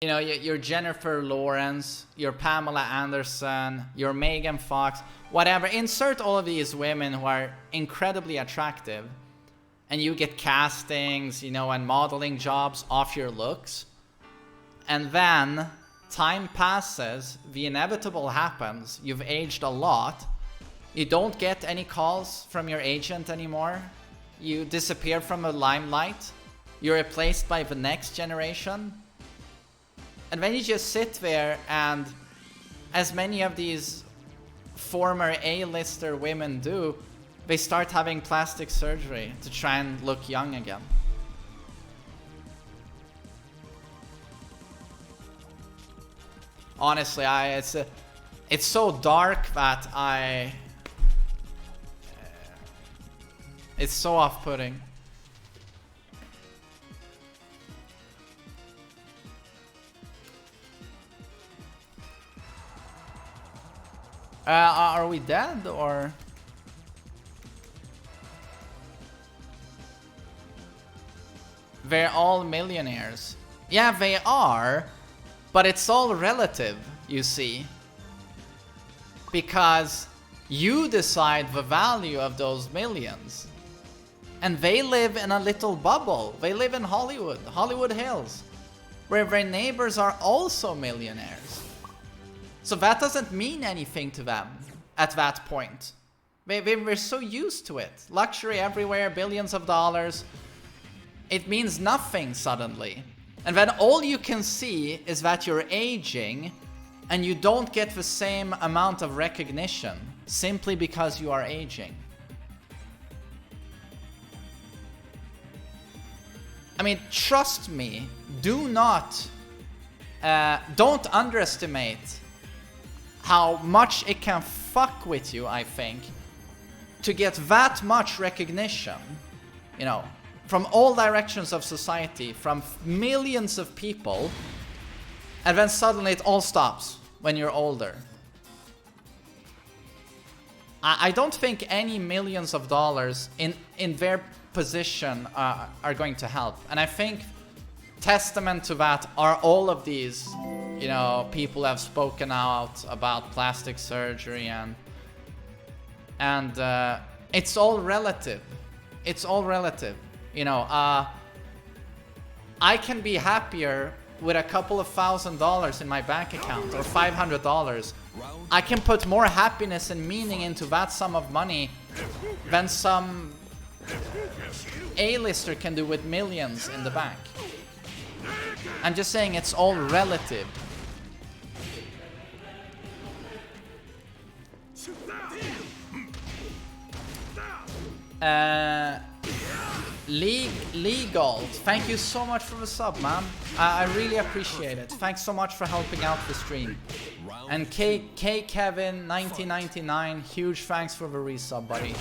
You know, you're Jennifer Lawrence, you're Pamela Anderson, you're Megan Fox, whatever. Insert all of these women who are incredibly attractive, and you get castings, you know, and modeling jobs off your looks. And then time passes, the inevitable happens, you've aged a lot, you don't get any calls from your agent anymore, you disappear from the limelight, you're replaced by the next generation. And then you just sit there and, as many of these former A-lister women do, they start having plastic surgery to try and look young again. Honestly, it's so dark that it's so off-putting. Are we dead, or? They're all millionaires. Yeah, they are, but it's all relative, you see. Because you decide the value of those millions. And they live in a little bubble. They live in Hollywood, Hollywood Hills, where their neighbors are also millionaires. So that doesn't mean anything to them at that point. We're so used to it. Luxury everywhere, billions of dollars. It means nothing suddenly. And then all you can see is that you're aging and you don't get the same amount of recognition simply because you are aging. I mean, trust me, don't underestimate how much it can fuck with you, I think, to get that much recognition, you know, from all directions of society, from millions of people, and then suddenly it all stops when you're older. I don't think any millions of dollars in their position are going to help. And I think testament to that are all of these, you know, people have spoken out about plastic surgery, and it's all relative. It's all relative. You know, I can be happier with a couple of $1,000 in my bank account, or $500. I can put more happiness and meaning into that sum of money than some A-lister can do with millions in the bank. I'm just saying it's all relative. Legal, thank you so much for the sub, man. I really appreciate it. Thanks so much for helping out the stream. And K Kevin 1999, huge thanks for the resub, buddy.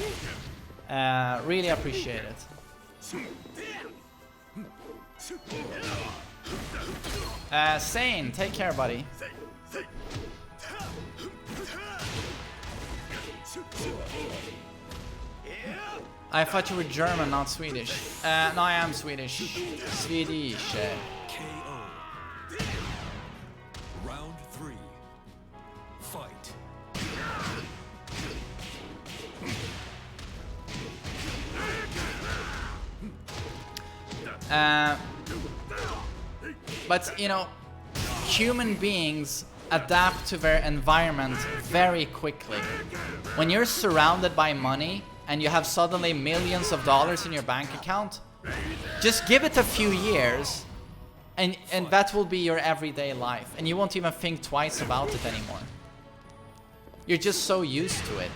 Really appreciate it. Sane, take care, buddy. I thought you were German, not Swedish. No, I am Swedish. Swedish. KO. Round 3. Fight. But, you know, human beings adapt to their environment very quickly. When you're surrounded by money and you have suddenly millions of dollars in your bank account, just give it a few years and that will be your everyday life. And you won't even think twice about it anymore. You're just so used to it.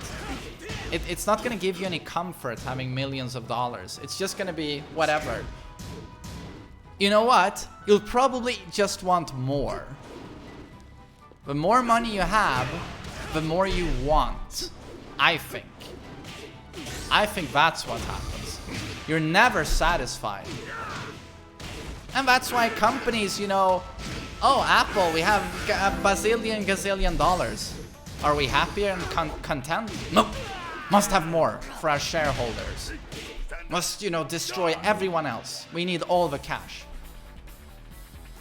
It's not going to give you any comfort having millions of dollars. It's just going to be whatever. You know what? You'll probably just want more. The more money you have, the more you want, I think. I think that's what happens. You're never satisfied. And that's why companies, you know, oh, Apple, we have a bazillion, gazillion dollars. Are we happy and content? Nope. Must have more for our shareholders. Must, you know, destroy everyone else. We need all the cash.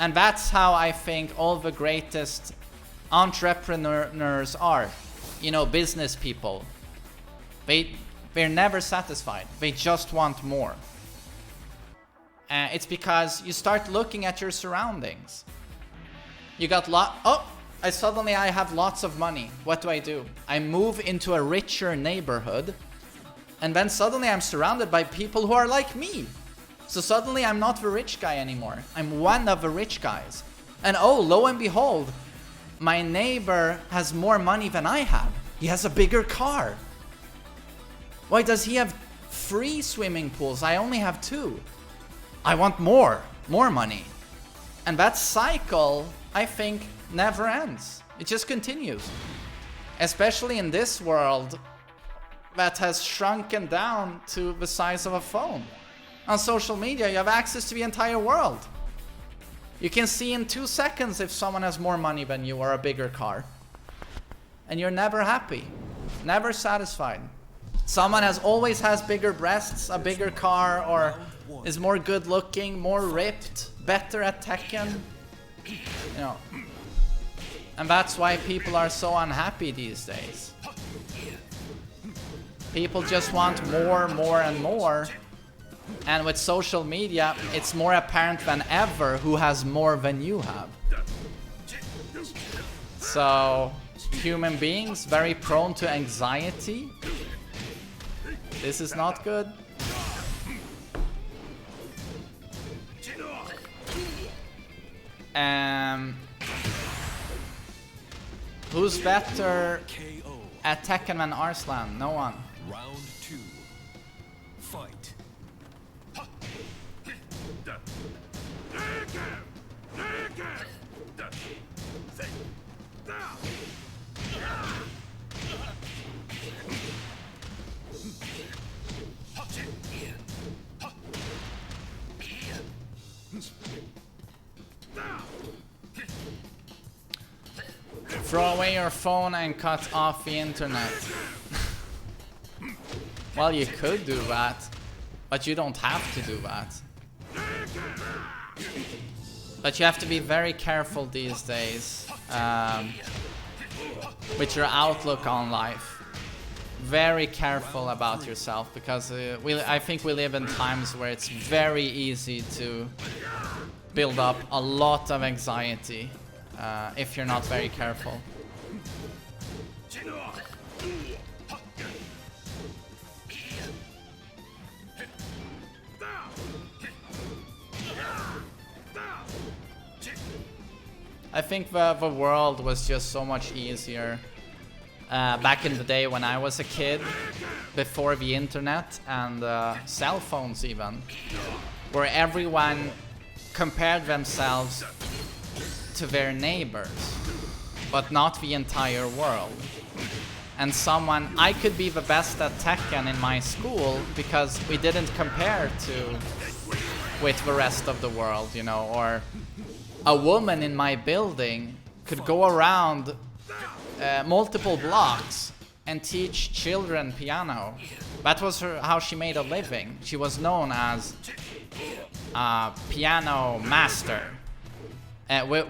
And that's how I think all the greatest entrepreneurs are. You know, business people. They're never satisfied. They just want more. It's because you start looking at your surroundings. You got suddenly I have lots of money. What do? I move into a richer neighborhood, and then suddenly I'm surrounded by people who are like me. So suddenly I'm not the rich guy anymore. I'm one of the rich guys. And oh, lo and behold, my neighbor has more money than I have. He has a bigger car. Why does he have 3 swimming pools? I only have 2. I want more money. And that cycle, I think, never ends. It just continues. Especially in this world that has shrunken down to the size of a phone. On social media, you have access to the entire world. You can see in 2 seconds if someone has more money than you or a bigger car. And you're never happy, never satisfied. Someone always has bigger breasts, a bigger car, or is more good looking, more ripped, better at Tekken. You know. And that's why people are so unhappy these days. People just want more and more. And with social media, it's more apparent than ever who has more than you have. So, human beings very prone to anxiety. This is not good. Who's better at Tekken than Arslan? No one. Round 2. Fight. Throw away your phone and cut off the internet. Well, you could do that, but you don't have to do that. But you have to be very careful these days with your outlook on life. Very careful about yourself, because I think we live in times where it's very easy to build up a lot of anxiety if you're not very careful. I think the world was just so much easier back in the day when I was a kid, before the internet and cell phones even, where everyone compared themselves to their neighbors, but not the entire world. And I could be the best at Tekken in my school because we didn't compare with the rest of the world, you know, or a woman in my building could go around multiple blocks and teach children piano. That was how she made a living. She was known as a piano master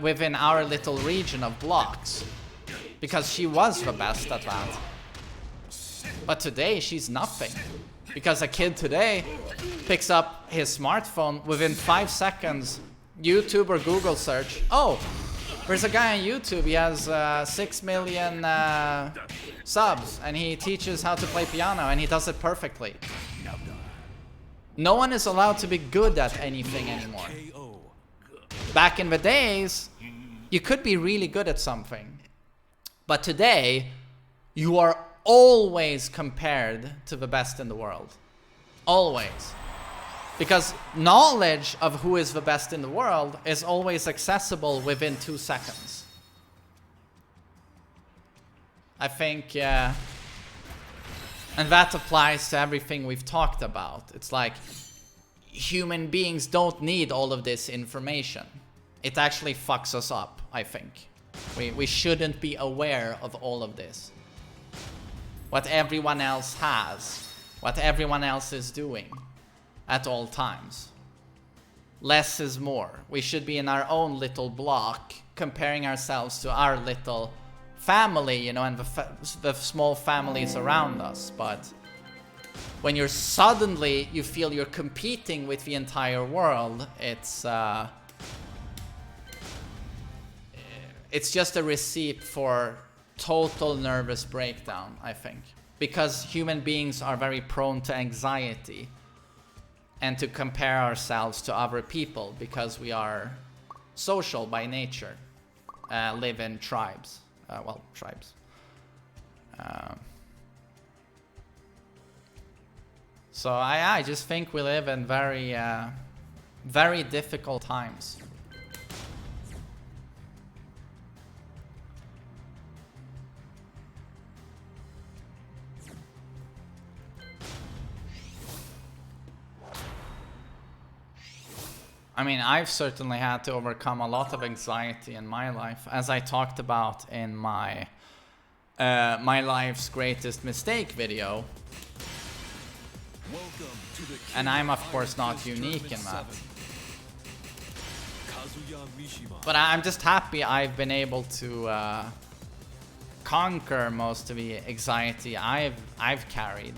within our little region of blocks, because she was the best at that. But today she's nothing, because a kid today picks up his smartphone within 5 seconds, YouTube or Google search. Oh, there's a guy on YouTube, he has 6 million subs, and he teaches how to play piano, and he does it perfectly. No one is allowed to be good at anything anymore. Back in the days, you could be really good at something. But today, you are always compared to the best in the world. Always. Because knowledge of who is the best in the world is always accessible within 2 seconds. I think, and that applies to everything we've talked about. It's like, human beings don't need all of this information. It actually fucks us up, I think. We shouldn't be aware of all of this. What everyone else has, what everyone else is doing at all times. less is more. We should be in our own little block, comparing ourselves to our little family, you know, and the small families around us. But when you're suddenly, you feel you're competing with the entire world, it's just a recipe for total nervous breakdown, I think. Because human beings are very prone to anxiety and to compare ourselves to other people because we are social by nature, live in tribes. Tribes. So I just think we live in very, very difficult times. I mean, I've certainly had to overcome a lot of anxiety in my life, as I talked about in my my life's greatest mistake video. And I'm of course not unique in that. But I'm just happy I've been able to conquer most of the anxiety I've carried.